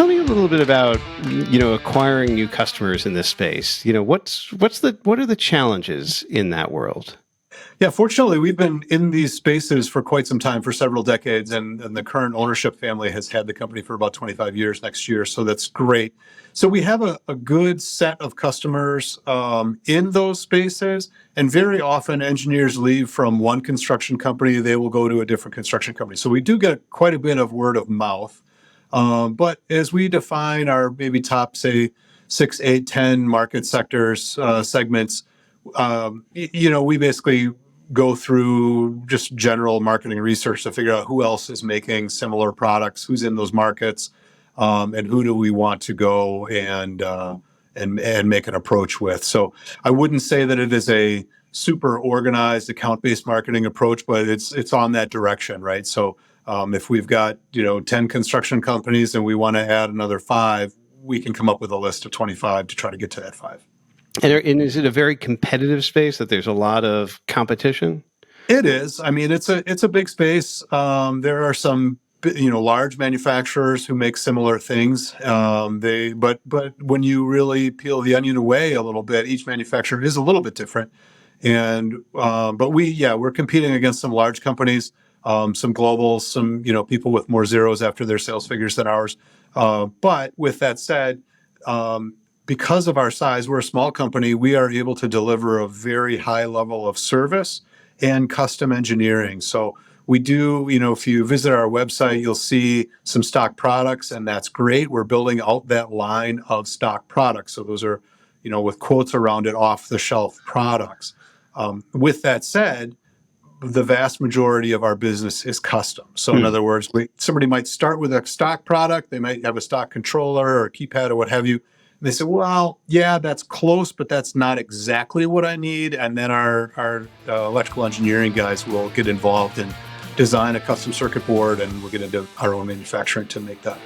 tell me a little bit about, acquiring new customers in this space. What are the challenges in that world? Yeah, fortunately, we've been in these spaces for quite some time, for several decades, and the current ownership family has had the company for about 25 years next year, so that's great. So we have a good set of customers in those spaces, and very often engineers leave from one construction company, they will go to a different construction company. So we do get quite a bit of word of mouth. But as we define our maybe top, say, 6, 8, 10 market sectors, segments, we basically go through just general marketing research to figure out who else is making similar products, who's in those markets, and who do we want to go and make an approach with. So I wouldn't say that it is a super organized account-based marketing approach, but it's on that direction, right? So if we've got 10 construction companies and we want to add another 5, we can come up with a list of 25 to try to get to that 5. And is it a very competitive space that there's a lot of competition? It is. I mean, it's a big space. There are some large manufacturers who make similar things. But when you really peel the onion away a little bit, each manufacturer is a little bit different. And but we're competing against some large companies, some globals, some people with more zeros after their sales figures than ours. But with that said, because of our size, we're a small company, we are able to deliver a very high level of service and custom engineering. So we do, if you visit our website, you'll see some stock products, and that's great. We're building out that line of stock products. So those are, with quotes around it, off-the-shelf products. With that said, the vast majority of our business is custom. So in other words, somebody might start with a stock product. They might have a stock controller or a keypad or what have you. They say, well, yeah, that's close, but that's not exactly what I need. And then our electrical engineering guys will get involved and design a custom circuit board, and we'll get into our own manufacturing to make that.